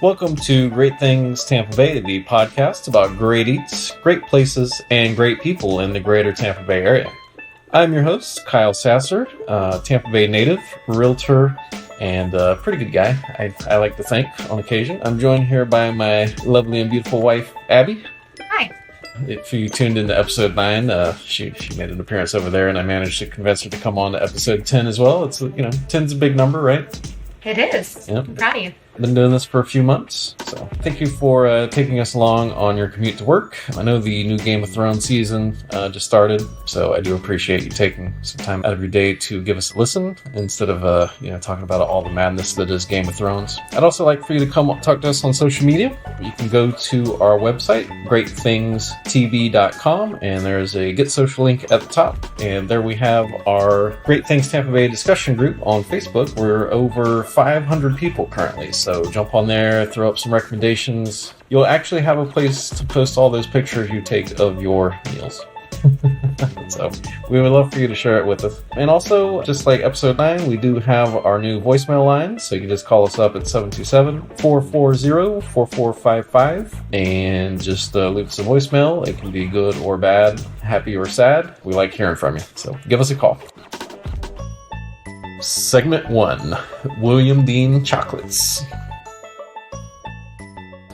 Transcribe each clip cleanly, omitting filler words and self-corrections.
Welcome to Great Things Tampa Bay, the podcast about great eats, great places, and great people in the greater Tampa Bay area. I'm your host, Kyle Sasser, Tampa Bay native, realtor, and a pretty good guy, I like to think, on occasion. I'm joined here by my lovely and beautiful wife, Abby. Hi. If you tuned into episode 9, she made an appearance over there, and I managed to convince her to come on to episode 10 as well. It's, 10's a big number, right? It is. Yep. I'm proud of you. Been doing this for a few months, so thank you for taking us along on your commute to work. I know the new Game of Thrones season just started, so I do appreciate you taking some time out of your day to give us a listen instead of talking about all the madness that is Game of Thrones. I'd also like for you to come talk to us on social media. You can go to our website, greatthingstv.com, and there's a Get Social link at the top. And there we have our Great Things Tampa Bay discussion group on Facebook. We're over 500 people currently. So jump on there, throw up some recommendations. You'll actually have a place to post all those pictures you take of your meals. So we would love for you to share it with us. And also, just like episode 9, we do have our new voicemail line. So you can just call us up at 727-440-4455 and just leave us a voicemail. It can be good or bad, happy or sad. We like hearing from you. So give us a call. Segment 1, William Dean Chocolates.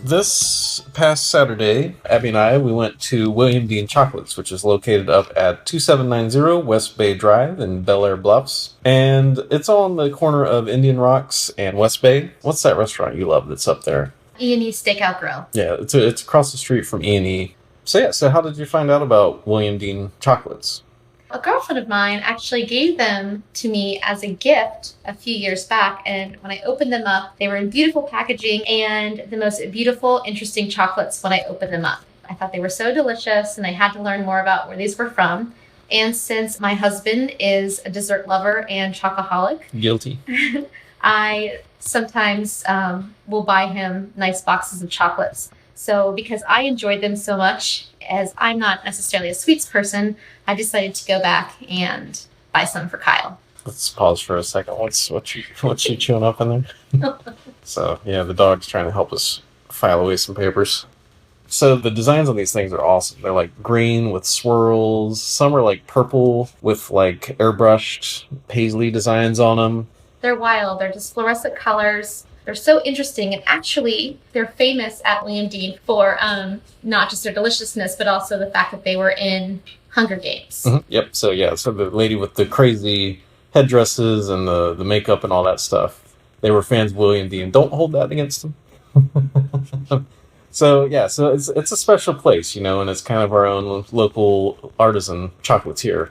This past Saturday, Abby and I, we went to William Dean Chocolates, which is located up at 2790 West Bay Drive in Bel Air Bluffs. And it's on the corner of Indian Rocks and West Bay. What's that restaurant you love that's up there? E&E Steakout Grill. Yeah, it's across the street from E&E. So how did you find out about William Dean Chocolates? A girlfriend of mine actually gave them to me as a gift a few years back, and when I opened them up, they were in beautiful packaging and the most beautiful, interesting chocolates when I opened them up. I thought they were so delicious, and I had to learn more about where these were from. And since my husband is a dessert lover and chocoholic, guilty, I sometimes will buy him nice boxes of chocolates. So because I enjoyed them so much, as I'm not necessarily a sweets person, I decided to go back and buy some for Kyle. Let's pause for a second. What's you chewing up in there? So, yeah, the dog's trying to help us file away some papers. So the designs on these things are awesome. They're like green with swirls. Some are like purple with like airbrushed paisley designs on them. They're wild. They're just fluorescent colors. They're so interesting, and actually, they're famous at William Dean for not just their deliciousness, but also the fact that they were in Hunger Games. Mm-hmm. Yep. So the lady with the crazy headdresses and the makeup and all that stuff, they were fans of William Dean. Don't hold that against them. So it's a special place, and it's kind of our own local artisan chocolatier.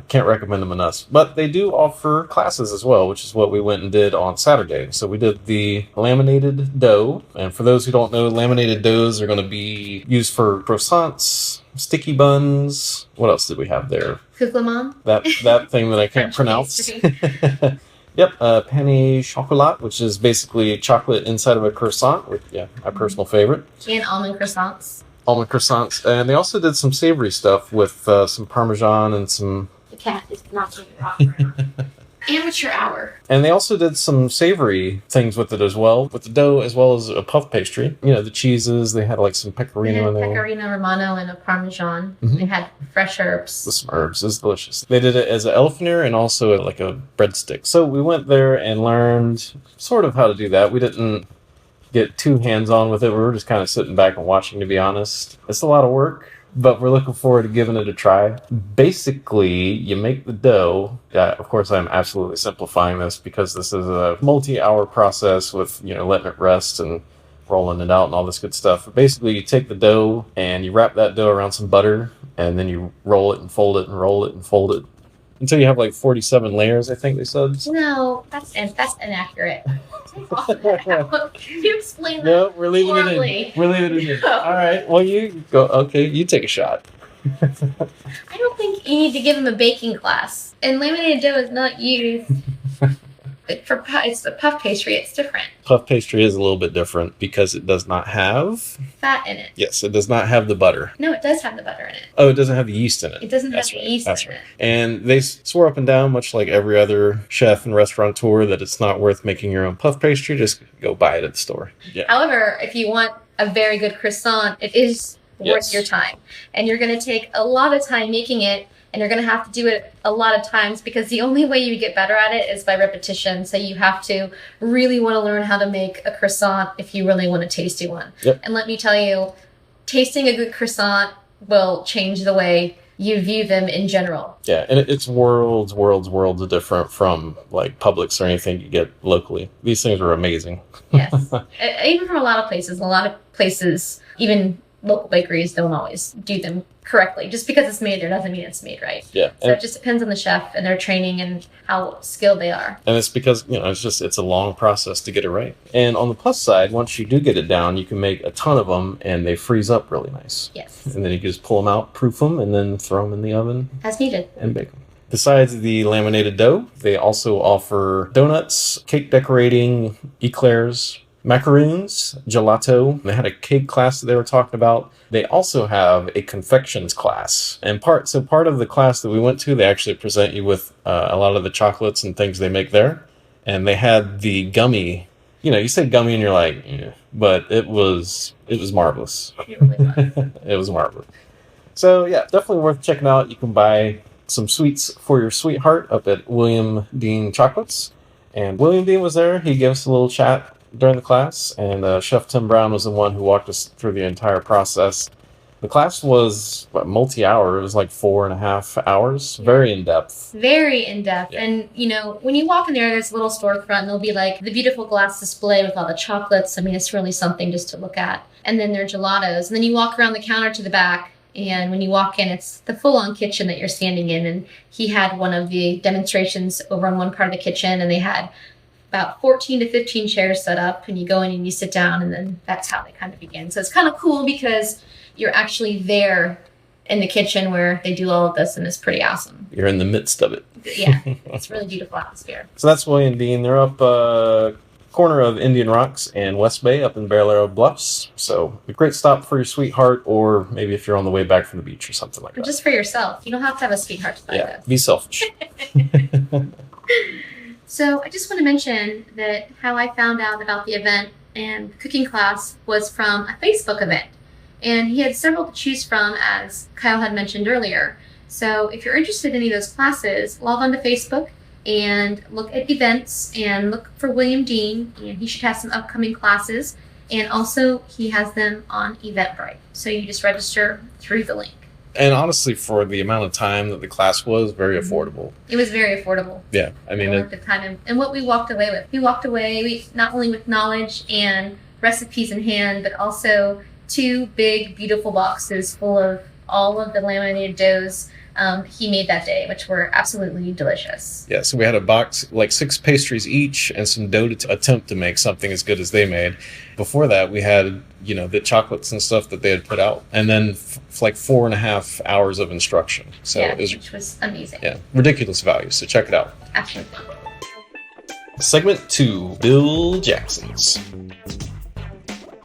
Can't recommend them enough. But they do offer classes as well, which is what we went and did on Saturday. So we did the Laminated Dough. And for those who don't know, laminated doughs are going to be used for croissants, sticky buns. What else did we have there? Kouklaman. That thing that I can't pronounce. Yep, pain chocolat, which is basically chocolate inside of a croissant. My personal favorite. And almond croissants. Almond croissants. And they also did some savory stuff with some Parmesan and some... The cat is knocking it off right now. Amateur hour. And they also did some savory things with it as well, with the dough as well as a puff pastry. The cheeses, they had like some pecorino in there. Pecorino Romano and a Parmesan. Mm-hmm. They had fresh herbs. With some herbs. It was delicious. They did it as an elephant ear and also like a breadstick. So we went there and learned sort of how to do that. We didn't get too hands-on with it. We were just kind of sitting back and watching, to be honest. It's a lot of work, but we're looking forward to giving it a try. Basically, you make the dough. Of course, I'm absolutely simplifying this because this is a multi-hour process with, letting it rest and rolling it out and all this good stuff. But basically, you take the dough and you wrap that dough around some butter, and then you roll it and fold it and roll it and fold it until you have like 47 layers, I think they said. No, that's inaccurate. You explain that. No, we're leaving horribly. it in. We're leaving it in. All right. Well, you go. Okay, you take a shot. I don't think you need to give him a baking class. And laminated dough is not used It's the puff pastry. It's different. Puff pastry is a little bit different because it does not have Fat in it. Yes, it does not have the butter. No, it does have the butter in it. Oh, it doesn't have the yeast in it. It doesn't have the yeast in it. And they swore up and down, much like every other chef and restaurateur, that it's not worth making your own puff pastry. Just go buy it at the store. Yeah. However, if you want a very good croissant, it is worth your time. And you're going to take a lot of time making it, and you're going to have to do it a lot of times because the only way you get better at it is by repetition. So you have to really want to learn how to make a croissant if you really want a tasty one. Yep. And let me tell you, tasting a good croissant will change the way you view them in general. Yeah, and it's worlds different from like Publix or anything you get locally. These things are amazing. Yes. Even from a lot of places, even local bakeries don't always do them correctly. Just because it's made there doesn't mean it's made right. Yeah. So it just depends on the chef and their training and how skilled they are. And it's because, it's a long process to get it right. And on the plus side, once you do get it down, you can make a ton of them and they freeze up really nice. Yes. And then you can just pull them out, proof them, and then throw them in the oven. As needed. And bake them. Besides the laminated dough, they also offer donuts, cake decorating, eclairs, macaroons, gelato. They had a cake class that they were talking about. They also have a confections class. And part of the class that we went to, they actually present you with a lot of the chocolates and things they make there. And they had the gummy. You say gummy and you're like, yeah, but it was marvelous. It really was. It was marvelous. So yeah, definitely worth checking out. You can buy some sweets for your sweetheart up at William Dean Chocolates. And William Dean was there. He gave us a little chat during the class, and Chef Tim Brown was the one who walked us through the entire process. The class was multi-hour. It was like 4.5 hours. Yeah. Very in-depth. Very in-depth. Yeah. And, when you walk in there's a little storefront, and there'll be like the beautiful glass display with all the chocolates. I mean, it's really something just to look at. And then there are gelatos. And then you walk around the counter to the back, and when you walk in, it's the full-on kitchen that you're standing in. And he had one of the demonstrations over on one part of the kitchen, and they had about 14 to 15 chairs set up, and you go in and you sit down, and then that's how they kind of begin. So it's kind of cool because you're actually there in the kitchen where they do all of this, and it's pretty awesome. You're in the midst of it. Yeah, it's really beautiful atmosphere. So that's William Dean. They're up corner of Indian Rocks and West Bay up in Bear Arrow Bluffs. So a great stop for your sweetheart, or maybe if you're on the way back from the beach or something like that. Just for yourself. You don't have to have a sweetheart to buy Yeah, be selfish. So I just want to mention that how I found out about the event and cooking class was from a Facebook event. And he had several to choose from, as Kyle had mentioned earlier. So if you're interested in any of those classes, log on to Facebook and look at events and look for William Dean. And he should have some upcoming classes. And also he has them on Eventbrite. So you just register through the link. And honestly, for the amount of time that the class was, very affordable. It was very affordable. Yeah, I mean, the time and what we walked away with. We walked away not only with knowledge and recipes in hand, but also 2 big, beautiful boxes full of all of the laminated doughs he made that day, which were absolutely delicious. Yeah, so we had a box, like 6 pastries each, and some dough to attempt to make something as good as they made. Before that, we had, the chocolates and stuff that they had put out, and then like 4.5 hours of instruction. So yeah, which was amazing. Yeah, ridiculous value. So check it out. Absolutely. Segment 2, Bill Jackson's.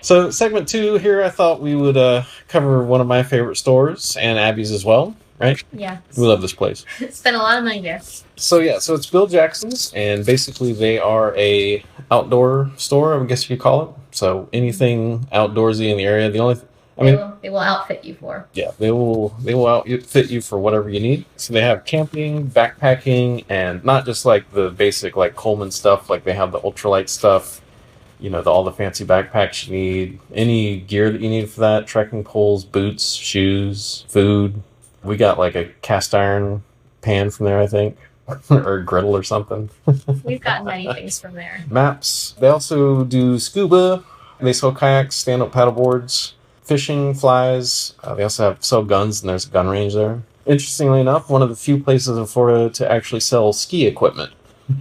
So segment 2 here, I thought we would cover one of my favorite stores, and Abby's as well. Right? Yeah. We love this place. Spent a lot of money there. So it's Bill Jackson's, and basically they are a outdoor store, I guess you could call it. So anything outdoorsy in the area. They will outfit you for. Yeah, they will outfit you for whatever you need. So they have camping, backpacking, and not just like the basic like Coleman stuff. Like they have the ultralight stuff. All the fancy backpacks you need, any gear that you need for that, trekking poles, boots, shoes, food. We got like a cast iron pan from there, I think, or a griddle or something. We've gotten many things from there. Maps. They also do scuba. They sell kayaks, stand-up paddleboards, fishing, flies. They also sell guns, and there's a gun range there. Interestingly enough, one of the few places in Florida to actually sell ski equipment.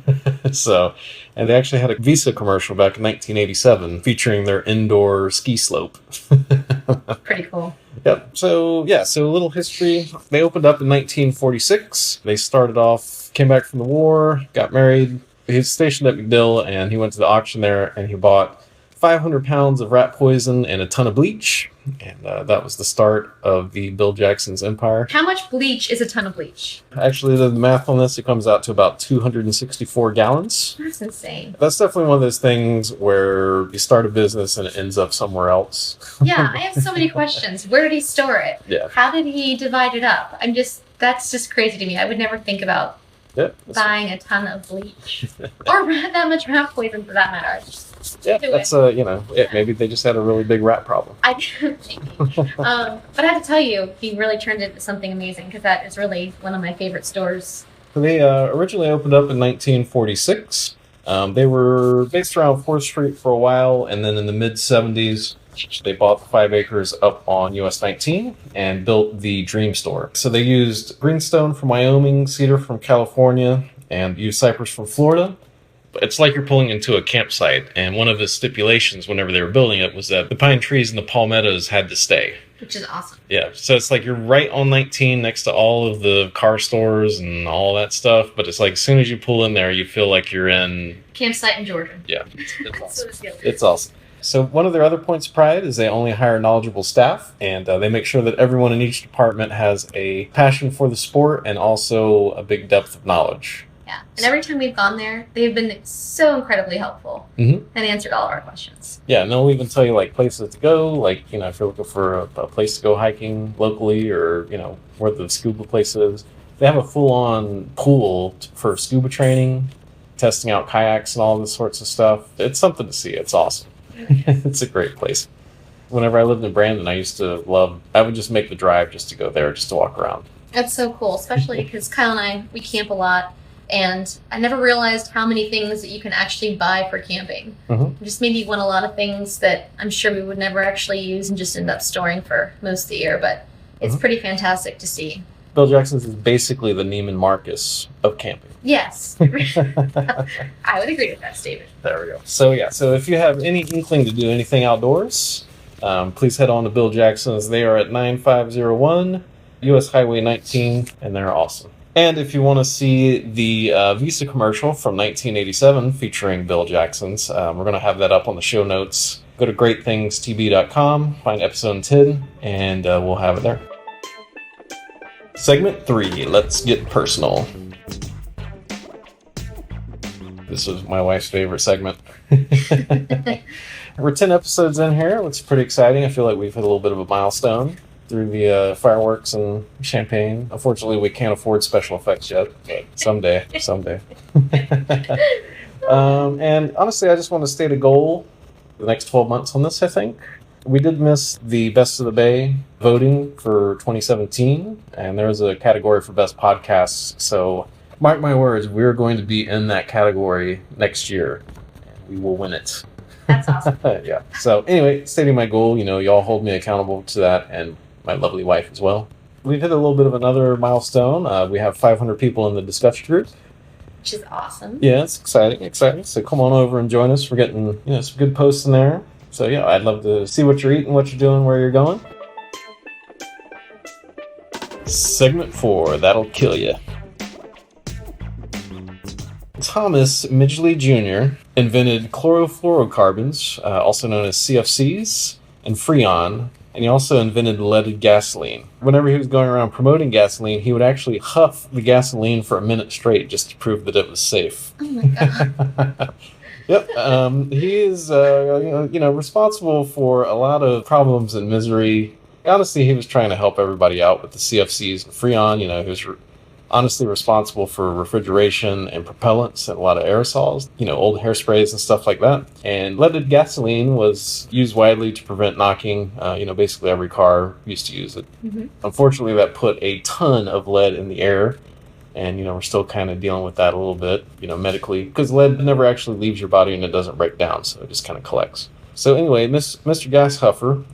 And they actually had a Visa commercial back in 1987 featuring their indoor ski slope. Pretty cool. Yep. So a little history. They opened up in 1946. They started off, came back from the war, got married, He's stationed at McDill, and he went to the auction there, and he bought 500 pounds of rat poison and a ton of bleach. And that was the start of the Bill Jackson's empire. How much bleach is a ton of bleach? Actually, the math on this, it comes out to about 264 gallons. That's insane. That's definitely one of those things where you start a business and it ends up somewhere else. Yeah, I have so many questions. Where did he store it? Yeah. How did he divide it up? That's just crazy to me. I would never think about buying a ton of bleach. Or that much rat poison for that matter. That's maybe they just had a really big rat problem. Maybe. But I have to tell you, he really turned it into something amazing, because that is really one of my favorite stores. So they originally opened up in 1946. They were based around 4th Street for a while, and then in the mid-70s, they bought the 5 acres up on US 19 and built the Dream Store. So they used greenstone from Wyoming, cedar from California, and used cypress from Florida. It's like you're pulling into a campsite, and one of the stipulations whenever they were building it was that the pine trees and the palmettos had to stay. Which is awesome. Yeah, so it's like you're right on 19 next to all of the car stores and all that stuff, but it's like as soon as you pull in there, you feel like you're in... Campsite in Georgia. Yeah, it's awesome. It's awesome. So one of their other points of pride is they only hire knowledgeable staff, and they make sure that everyone in each department has a passion for the sport and also a big depth of knowledge. Yeah, and every time we've gone there, they've been so incredibly helpful and answered all of our questions. Yeah, and they'll even tell you like places to go, like, if you're looking for a place to go hiking locally, or, where the scuba place is. They have a full-on pool for scuba training, testing out kayaks and all this sorts of stuff. It's something to see. It's awesome. It's a great place. Whenever I lived in Brandon, I would just make the drive just to go there, just to walk around. That's so cool, especially because Kyle and I, we camp a lot. And I never realized how many things that you can actually buy for camping. It just made me want a lot of things that I'm sure we would never actually use and just end up storing for most of the year. But it's pretty fantastic to see. Bill Jackson's is basically the Neiman Marcus of camping. Yes. I would agree with that statement. There we go. So if you have any inkling to do anything outdoors, please head on to Bill Jackson's. They are at 9501 US Highway 19, and they're awesome. And if you want to see the Visa commercial from 1987 featuring Bill Jackson's, we're going to have that up on the show notes. Go to greatthingstb.com, find episode 10, and we'll have it there. Segment 3, let's get personal. This was my wife's favorite segment. We're 10 episodes in here. It's pretty exciting. I feel like we've hit a little bit of a milestone through the fireworks and champagne. Unfortunately, we can't afford special effects yet, but someday. And honestly, I just want to state a goal for the next 12 months on this, I think. We did miss the Best of the Bay voting for 2017, and there was a category for Best Podcasts, so mark my words, we're going to be in that category next year, and we will win it. That's awesome. Yeah. So anyway, stating my goal, y'all hold me accountable to that, and my lovely wife as well. We've hit a little bit of another milestone. We have 500 people in the discussion group. Which is awesome. Yeah, it's exciting. So come on over and join us. We're getting some good posts in there. So yeah, I'd love to see what you're eating, what you're doing, where you're going. Segment 4, That'll Kill You. Thomas Midgley Jr. invented chlorofluorocarbons, also known as CFCs, and Freon, and he also invented leaded gasoline. Whenever he was going around promoting gasoline, he would actually huff the gasoline for a minute straight just to prove that it was safe. Oh my god. Yep. He is, responsible for a lot of problems and misery. Honestly, he was trying to help everybody out with the CFCs and Freon. He was honestly responsible for refrigeration and propellants and a lot of aerosols, old hairsprays and stuff like that. And leaded gasoline was used widely to prevent knocking. Basically every car used to use it. Mm-hmm. Unfortunately, that put a ton of lead in the air. And, we're still kind of dealing with that a little bit, medically, because lead never actually leaves your body and it doesn't break down. So it just kind of collects. So anyway, Mr. Gas Huffer,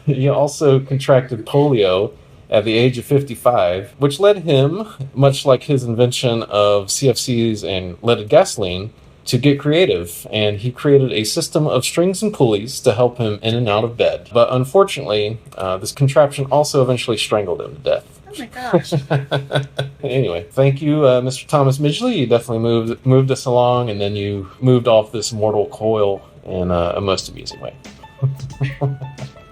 he also contracted polio at the age of 55, which led him, much like his invention of CFCs and leaded gasoline, to get creative, and he created a system of strings and pulleys to help him in and out of bed. But unfortunately, this contraption also eventually strangled him to death. Oh my gosh. Anyway, thank you, Mr. Thomas Midgley. You definitely moved us along, and then you moved off this mortal coil in a most amusing way.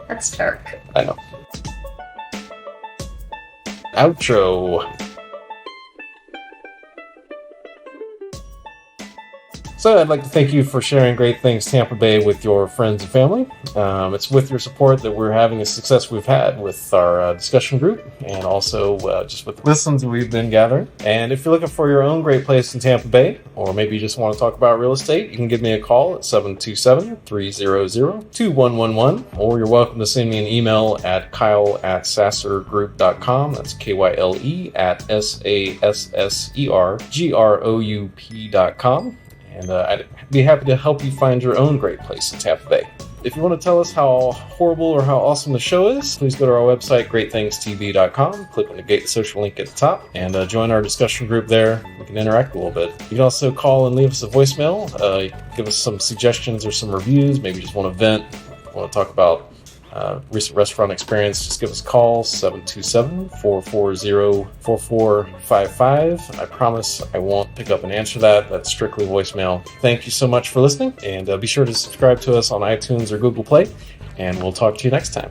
That's dark. I know. Outro. So I'd like to thank you for sharing Great Things Tampa Bay with your friends and family. It's with your support that we're having the success we've had with our discussion group, and also just with listens we've been gathering. And if you're looking for your own great place in Tampa Bay, or maybe you just want to talk about real estate, you can give me a call at 727-300-2111, or you're welcome to send me an email at kyle@sassergroup.com. That's KYLE at SASSERGROUP.com. And I'd be happy to help you find your own great place in Tampa Bay. If you want to tell us how horrible or how awesome the show is, please go to our website, greatthingsTV.com, click on the social link at the top, and join our discussion group there. We can interact a little bit. You can also call and leave us a voicemail, give us some suggestions or some reviews, maybe just want to vent, want to talk about recent restaurant experience, just give us a call, 727-440-4455. I promise I won't pick up and answer that. That's strictly voicemail. Thank you so much for listening, and be sure to subscribe to us on iTunes or Google Play, and we'll talk to you next time.